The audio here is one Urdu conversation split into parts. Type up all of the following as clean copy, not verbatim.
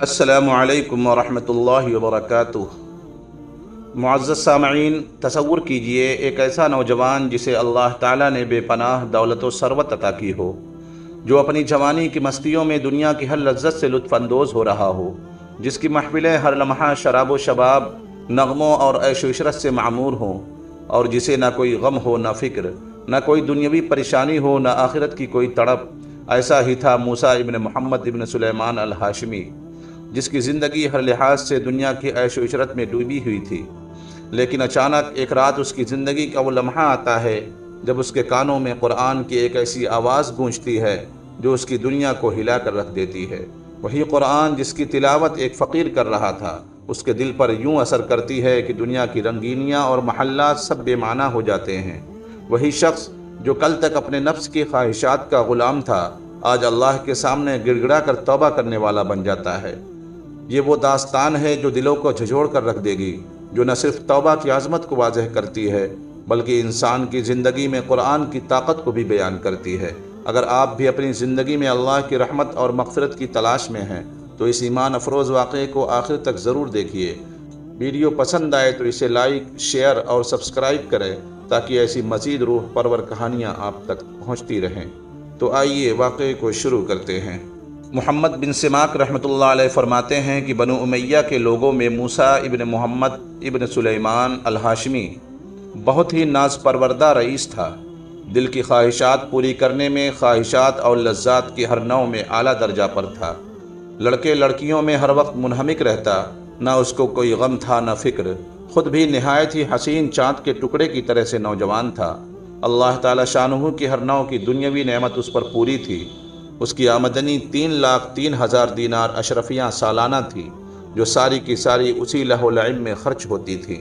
السلام علیکم ورحمۃ اللہ وبرکاتہ۔ معزز سامعین، تصور کیجئے ایک ایسا نوجوان جسے اللہ تعالیٰ نے بے پناہ دولت و ثروت عطا کی ہو، جو اپنی جوانی کی مستیوں میں دنیا کی ہر لذت سے لطف اندوز ہو رہا ہو، جس کی محفلیں ہر لمحہ شراب و شباب، نغموں اور عیش و عشرت سے معمور ہوں، اور جسے نہ کوئی غم ہو، نہ فکر، نہ کوئی دنیاوی پریشانی ہو، نہ آخرت کی کوئی تڑپ۔ ایسا ہی تھا موسیٰ ابن محمد ابن سلیمان الہاشمی، جس کی زندگی ہر لحاظ سے دنیا کی عیش و عشرت میں ڈوبی ہوئی تھی۔ لیکن اچانک ایک رات اس کی زندگی کا وہ لمحہ آتا ہے جب اس کے کانوں میں قرآن کی ایک ایسی آواز گونجتی ہے جو اس کی دنیا کو ہلا کر رکھ دیتی ہے۔ وہی قرآن جس کی تلاوت ایک فقیر کر رہا تھا، اس کے دل پر یوں اثر کرتی ہے کہ دنیا کی رنگینیاں اور محلات سب بے معنی ہو جاتے ہیں۔ وہی شخص جو کل تک اپنے نفس کی خواہشات کا غلام تھا، آج اللہ کے سامنے گڑ گڑا کر توبہ کرنے والا بن جاتا ہے۔ یہ وہ داستان ہے جو دلوں کو جھنجھوڑ کر رکھ دے گی، جو نہ صرف توبہ کی عظمت کو واضح کرتی ہے بلکہ انسان کی زندگی میں قرآن کی طاقت کو بھی بیان کرتی ہے۔ اگر آپ بھی اپنی زندگی میں اللہ کی رحمت اور مغفرت کی تلاش میں ہیں تو اس ایمان افروز واقعے کو آخر تک ضرور دیکھیے۔ ویڈیو پسند آئے تو اسے لائک، شیئر اور سبسکرائب کریں تاکہ ایسی مزید روح پرور کہانیاں آپ تک پہنچتی رہیں۔ تو آئیے واقعے کو شروع کرتے ہیں۔ محمد بن سماک رحمۃ اللہ علیہ فرماتے ہیں کہ بنو امیہ کے لوگوں میں موسیٰ ابن محمد ابن سلیمان الہاشمی بہت ہی ناز پروردہ رئیس تھا۔ دل کی خواہشات پوری کرنے میں، خواہشات اور لذات کی ہر نوع میں اعلیٰ درجہ پر تھا۔ لڑکے لڑکیوں میں ہر وقت منہمک رہتا، نہ اس کو کوئی غم تھا نہ فکر۔ خود بھی نہایت ہی حسین چاند کے ٹکڑے کی طرح سے نوجوان تھا۔ اللہ تعالی شانہ کی ہر نوع کی دنیاوی نعمت اس پر پوری تھی۔ اس کی آمدنی 3,03,000 دینار اشرفیہ سالانہ تھی، جو ساری کی ساری اسی لہو و لعب میں خرچ ہوتی تھی۔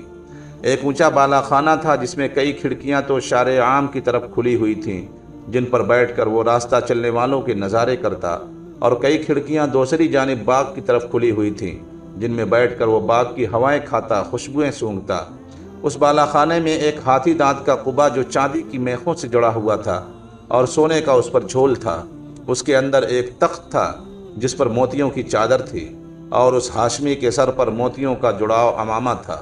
ایک اونچا بالا خانہ تھا جس میں کئی کھڑکیاں تو شارع عام کی طرف کھلی ہوئی تھیں، جن پر بیٹھ کر وہ راستہ چلنے والوں کے نظارے کرتا، اور کئی کھڑکیاں دوسری جانب باغ کی طرف کھلی ہوئی تھیں، جن میں بیٹھ کر وہ باغ کی ہوائیں کھاتا، خوشبوئیں سونگھتا۔ اس بالا خانے میں ایک ہاتھی دانت کا قبا جو چاندی کی میخوں سے جڑا ہوا تھا اور سونے کا اس پر جھول تھا۔ اس کے اندر ایک تخت تھا جس پر موتیوں کی چادر تھی، اور اس ہاشمی کے سر پر موتیوں کا جڑاؤ عمامہ تھا۔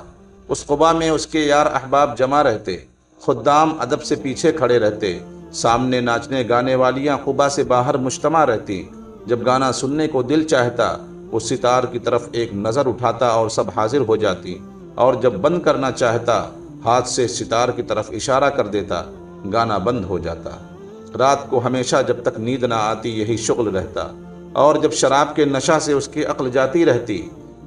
اس قبا میں اس کے یار احباب جمع رہتے، خدام ادب سے پیچھے کھڑے رہتے، سامنے ناچنے گانے والیاں قبا سے باہر مجتمع رہتی۔ جب گانا سننے کو دل چاہتا، وہ ستار کی طرف ایک نظر اٹھاتا اور سب حاضر ہو جاتی، اور جب بند کرنا چاہتا، ہاتھ سے ستار کی طرف اشارہ کر دیتا، گانا بند ہو جاتا۔ رات کو ہمیشہ جب تک نیند نہ آتی یہی شغل رہتا، اور جب شراب کے نشہ سے اس کی عقل جاتی رہتی،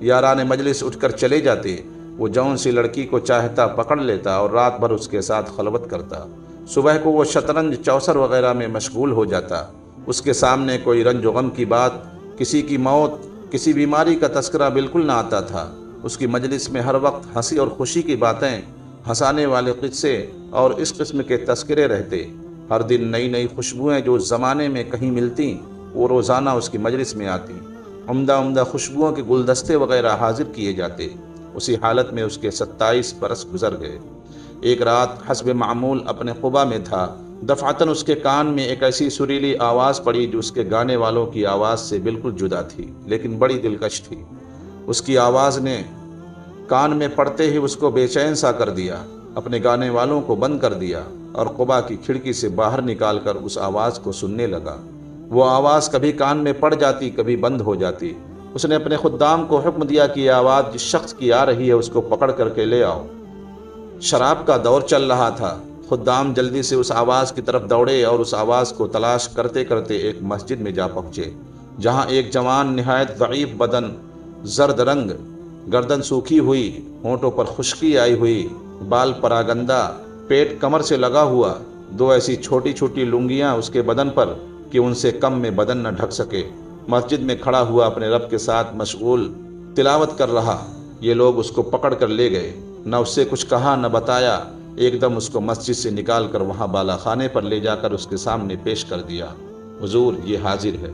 یاران مجلس اٹھ کر چلے جاتے، وہ جون سی لڑکی کو چاہتا پکڑ لیتا اور رات بھر اس کے ساتھ خلوت کرتا۔ صبح کو وہ شطرنج، چوسر وغیرہ میں مشغول ہو جاتا۔ اس کے سامنے کوئی رنج و غم کی بات، کسی کی موت، کسی بیماری کا تذکرہ بالکل نہ آتا تھا۔ اس کی مجلس میں ہر وقت ہنسی اور خوشی کی باتیں، ہنسانے والے قصے اور اس قسم کے تذکرے رہتے۔ ہر دن نئی نئی خوشبوئیں جو اس زمانے میں کہیں ملتی، وہ روزانہ اس کی مجلس میں آتی۔ عمدہ عمدہ خوشبوؤں کے گلدستے وغیرہ حاضر کیے جاتے۔ اسی حالت میں اس کے 27 برس گزر گئے۔ ایک رات حسب معمول اپنے قبا میں تھا، دفعتاً اس کے کان میں ایک ایسی سریلی آواز پڑی جو اس کے گانے والوں کی آواز سے بالکل جدا تھی، لیکن بڑی دلکش تھی۔ اس کی آواز نے کان میں پڑتے ہی اس کو بے چین سا کر دیا، اپنے گانے والوں کو بند کر دیا، اور قبا کی کھڑکی سے باہر نکال کر اس آواز کو سننے لگا۔ وہ آواز کبھی کان میں پڑ جاتی، کبھی بند ہو جاتی۔ اس نے اپنے خدام کو حکم دیا کہ یہ آواز جس شخص کی آ رہی ہے اس کو پکڑ کر کے لے آؤ۔ شراب کا دور چل رہا تھا۔ خدام جلدی سے اس آواز کی طرف دوڑے اور اس آواز کو تلاش کرتے کرتے ایک مسجد میں جا پہنچے، جہاں ایک جوان نہایت ضعیف بدن، زرد رنگ، گردن سوکھی ہوئی، ہونٹوں پر خشکی آئی ہوئی، بال پراگندہ، پیٹ کمر سے لگا ہوا، دو ایسی چھوٹی چھوٹی لنگیاں اس کے بدن پر کہ ان سے کم میں بدن نہ ڈھک سکے، مسجد میں کھڑا ہوا اپنے رب کے ساتھ مشغول تلاوت کر رہا۔ یہ لوگ اس کو پکڑ کر لے گئے، نہ اس سے کچھ کہا نہ بتایا، ایک دم اس کو مسجد سے نکال کر وہاں بالا خانے پر لے جا کر اس کے سامنے پیش کر دیا۔ حضور، یہ حاضر ہے۔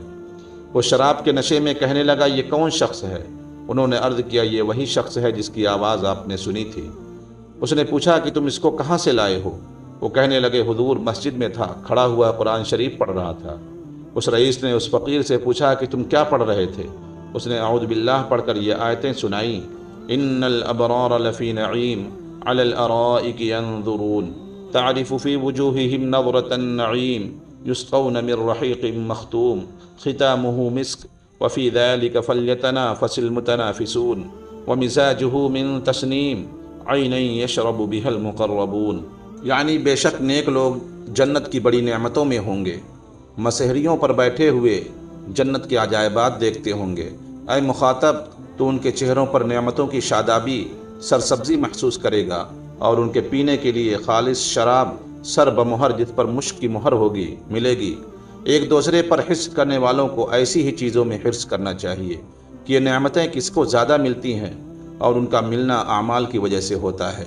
وہ شراب کے نشے میں کہنے لگا، یہ کون شخص ہے؟ انہوں نے عرض کیا، یہ وہی شخص ہے جس کی آواز آپ نے سنی تھی۔ اس نے پوچھا کہ تم اس کو کہاں سے لائے ہو؟ وہ کہنے لگے، حضور مسجد میں تھا، کھڑا ہوا قرآن شریف پڑھ رہا تھا۔ اس رئیس نے اس فقیر سے پوچھا کہ تم کیا پڑھ رہے تھے؟ اس نے اعوذ باللہ پڑھ کر یہ آیتیں سنائیں، ان الابرار لفی نعیم علی الارائک ینظرون تعرف فی وجوہہم نظرۃ النعیم یسقون من رحیق مختوم ختامہ مسک وفی ذلک فلیتنافس المتنافسون ومزاجہ من تسنیم عینا یشرب بها المقربون، یعنی بے شک نیک لوگ جنت کی بڑی نعمتوں میں ہوں گے، مسحریوں پر بیٹھے ہوئے جنت کے عجائبات دیکھتے ہوں گے۔ اے مخاطب، تو ان کے چہروں پر نعمتوں کی شادابی، سرسبزی محسوس کرے گا، اور ان کے پینے کے لیے خالص شراب سر بمہر جس پر مشک کی مہر ہوگی ملے گی۔ ایک دوسرے پر حرص کرنے والوں کو ایسی ہی چیزوں میں حرص کرنا چاہیے کہ یہ نعمتیں کس کو زیادہ ملتی ہیں، اور ان کا ملنا اعمال کی وجہ سے ہوتا ہے،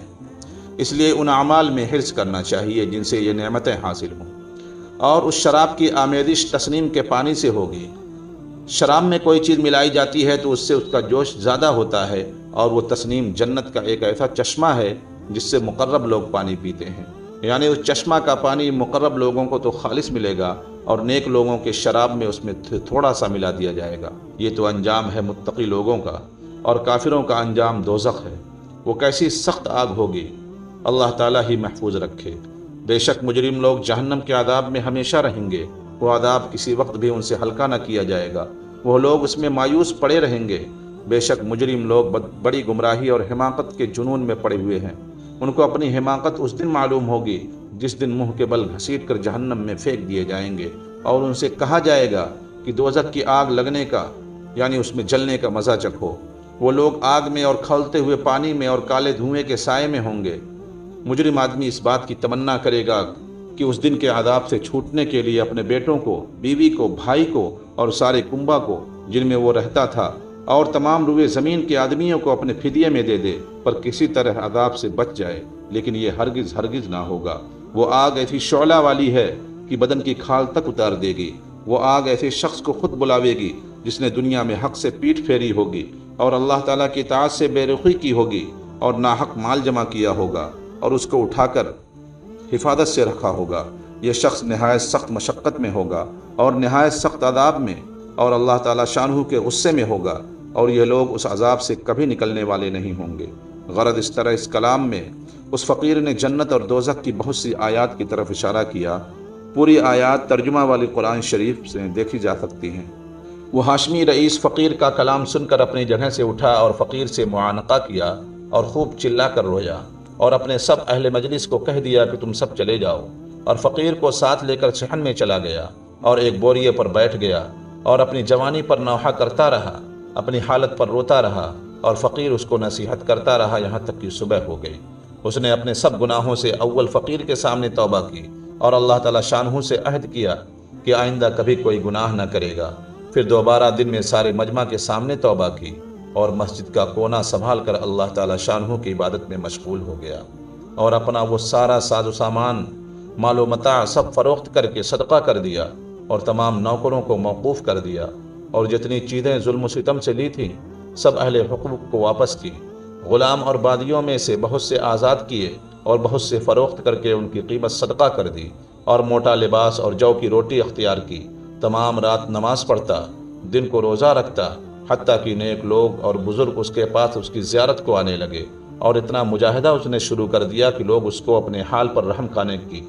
اس لیے ان اعمال میں حرص کرنا چاہیے جن سے یہ نعمتیں حاصل ہوں۔ اور اس شراب کی آمیزش تسنیم کے پانی سے ہوگی۔ شراب میں کوئی چیز ملائی جاتی ہے تو اس سے اس کا جوش زیادہ ہوتا ہے، اور وہ تسنیم جنت کا ایک ایسا چشمہ ہے جس سے مقرب لوگ پانی پیتے ہیں، یعنی اس چشمہ کا پانی مقرب لوگوں کو تو خالص ملے گا، اور نیک لوگوں کے شراب میں اس میں تھوڑا سا ملا دیا جائے گا۔ یہ تو انجام ہے متقی لوگوں کا، اور کافروں کا انجام دوزخ ہے۔ وہ کیسی سخت آگ ہوگی، اللہ تعالیٰ ہی محفوظ رکھے۔ بے شک مجرم لوگ جہنم کے عذاب میں ہمیشہ رہیں گے، وہ عذاب کسی وقت بھی ان سے ہلکا نہ کیا جائے گا، وہ لوگ اس میں مایوس پڑے رہیں گے۔ بے شک مجرم لوگ بڑی گمراہی اور حماقت کے جنون میں پڑے ہوئے ہیں، ان کو اپنی حماقت اس دن معلوم ہوگی جس دن منہ کے بل گھسیٹ کر جہنم میں پھینک دیے جائیں گے، اور ان سے کہا جائے گا کہ دوزخ کی آگ لگنے کا، یعنی اس میں جلنے کا مزہ چکھو۔ وہ لوگ آگ میں اور کھولتے ہوئے پانی میں اور کالے دھوئیں کے سائے میں ہوں گے۔ مجرم آدمی اس بات کی تمنا کرے گا کہ اس دن کے عذاب سے چھوٹنے کے لیے اپنے بیٹوں کو، بیوی کو، بھائی کو اور سارے کنبہ کو جن میں وہ رہتا تھا، اور تمام روئے زمین کے آدمیوں کو اپنے فدیے میں دے دے، پر کسی طرح عذاب سے بچ جائے، لیکن یہ ہرگز ہرگز نہ ہوگا۔ وہ آگ ایسی شعلہ والی ہے کہ بدن کی کھال تک اتار دے گی۔ وہ آگ ایسے شخص کو خود بلاوے گی جس نے دنیا میں حق سے پیٹھ پھیری ہوگی، اور اللہ تعالیٰ کی اطاعت سے بے رخی کی ہوگی، اور ناحق مال جمع کیا ہوگا، اور اس کو اٹھا کر حفاظت سے رکھا ہوگا۔ یہ شخص نہایت سخت مشقت میں ہوگا، اور نہایت سخت عذاب میں، اور اللہ تعالیٰ شانہ کے غصے میں ہوگا، اور یہ لوگ اس عذاب سے کبھی نکلنے والے نہیں ہوں گے۔ غرض اس طرح اس کلام میں اس فقیر نے جنت اور دوزخ کی بہت سی آیات کی طرف اشارہ کیا۔ پوری آیات ترجمہ والی قرآن شریف سے دیکھی جا سکتی ہیں۔ وہ ہاشمی رئیس فقیر کا کلام سن کر اپنی جگہ سے اٹھا اور فقیر سے معانقہ کیا، اور خوب چلا کر رویا، اور اپنے سب اہل مجلس کو کہہ دیا کہ تم سب چلے جاؤ، اور فقیر کو ساتھ لے کر صحن میں چلا گیا، اور ایک بوریے پر بیٹھ گیا، اور اپنی جوانی پر نوحہ کرتا رہا، اپنی حالت پر روتا رہا، اور فقیر اس کو نصیحت کرتا رہا یہاں تک کہ صبح ہو گئی۔ اس نے اپنے سب گناہوں سے اول فقیر کے سامنے توبہ کی، اور اللہ تعالیٰ شانہ سے عہد کیا کہ آئندہ کبھی کوئی گناہ نہ کرے گا۔ پھر دوبارہ دن میں سارے مجمع کے سامنے توبہ کی، اور مسجد کا کونا سنبھال کر اللہ تعالیٰ شانہ کی عبادت میں مشغول ہو گیا، اور اپنا وہ سارا ساز و سامان، مال و متاع سب فروخت کر کے صدقہ کر دیا، اور تمام نوکروں کو موقوف کر دیا، اور جتنی چیزیں ظلم و ستم سے لی تھیں سب اہل حقوق کو واپس کی۔ غلام اور بادیوں میں سے بہت سے آزاد کیے، اور بہت سے فروخت کر کے ان کی قیمت صدقہ کر دی، اور موٹا لباس اور جو کی روٹی اختیار کی۔ تمام رات نماز پڑھتا، دن کو روزہ رکھتا، حتیٰ کہ نیک لوگ اور بزرگ اس کے پاس اس کی زیارت کو آنے لگے، اور اتنا مجاہدہ اس نے شروع کر دیا کہ لوگ اس کو اپنے حال پر رحم کھانے کی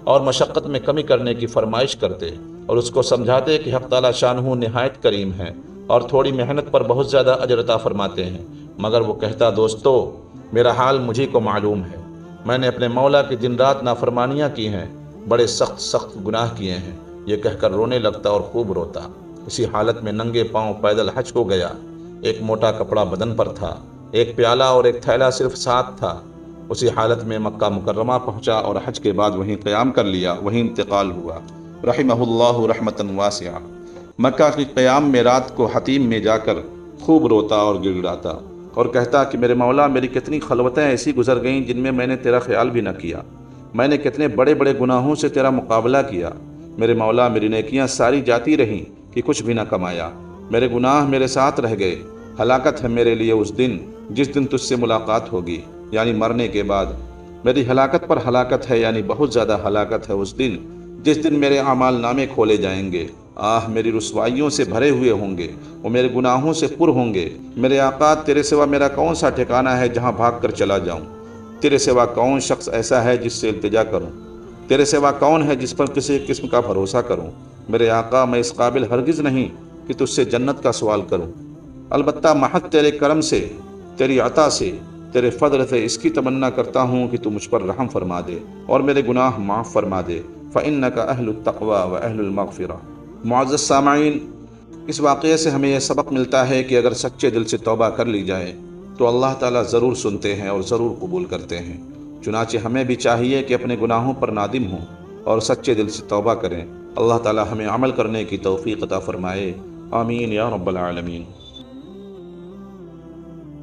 اور مشقت میں کمی کرنے کی فرمائش کرتے، اور اس کو سمجھاتے کہ حق تعالیٰ شانہ نہایت کریم ہے، اور تھوڑی محنت پر بہت زیادہ اجر عطا فرماتے ہیں۔ مگر وہ کہتا، دوستو، میرا حال مجھے کو معلوم ہے، میں نے اپنے مولا کی دن رات نافرمانیاں کی ہیں، بڑے سخت سخت گناہ کیے ہیں۔ یہ کہہ کر رونے لگتا اور خوب روتا۔ اسی حالت میں ننگے پاؤں پیدل حج کو گیا۔ ایک موٹا کپڑا بدن پر تھا، ایک پیالہ اور ایک تھیلا صرف ساتھ تھا۔ اسی حالت میں مکہ مکرمہ پہنچا، اور حج کے بعد وہیں قیام کر لیا، وہیں انتقال ہوا۔ رحمہ اللہ رحمتاً واسعہ۔ مکہ کے قیام میں رات کو حتیم میں جا کر خوب روتا اور گڑ گڑاتا، اور کہتا کہ میرے مولا، میری کتنی خلوتیں ایسی گزر گئیں جن میں نے تیرا خیال بھی نہ کیا، میں نے کتنے بڑے بڑے گناہوں سے تیرا مقابلہ کیا، میرے مولا میری نیکیاں ساری جاتی رہیں کہ کچھ بھی نہ کمایا، میرے گناہ میرے ساتھ رہ گئے، ہلاکت ہے میرے لیے اس دن جس دن تجھ سے ملاقات ہوگی، یعنی مرنے کے بعد، میری ہلاکت پر ہلاکت ہے، یعنی بہت زیادہ ہلاکت ہے اس دن جس دن میرے اعمال نامے کھولے جائیں گے، میری رسوائیوں سے بھرے ہوئے ہوں گے، وہ میرے گناہوں سے پر ہوں گے۔ میرے آقا، تیرے سوا میرا کون سا ٹھکانہ ہے جہاں بھاگ کر چلا جاؤں؟ تیرے سوا کون شخص ایسا ہے جس سے التجا کروں؟ تیرے سوا کون ہے جس پر کسی قسم کا بھروسہ کروں؟ میرے آقا، میں اس قابل ہرگز نہیں کہ تجھ سے جنت کا سوال کروں، البتہ محض تیرے کرم سے، تیری عطا سے، تیرے فضل سے اس کی تمنا کرتا ہوں کہ تو مجھ پر رحم فرما دے اور میرے گناہ معاف فرما دے۔ فَإِنَّكَ أَهْلُ التَّقْوَى وَأَهْلُ الْمَغْفِرَةِ۔ معزز سامعین، اس واقعے سے ہمیں یہ سبق ملتا ہے کہ اگر سچے دل سے توبہ کر لی جائے تو اللہ تعالیٰ ضرور سنتے ہیں اور ضرور قبول کرتے ہیں۔ چنانچہ ہمیں بھی چاہیے کہ اپنے گناہوں پر نادم ہوں اور سچے دل سے توبہ کریں۔ اللہ تعالیٰ ہمیں عمل کرنے کی توفیق عطا فرمائے، آمین یا رب العالمین۔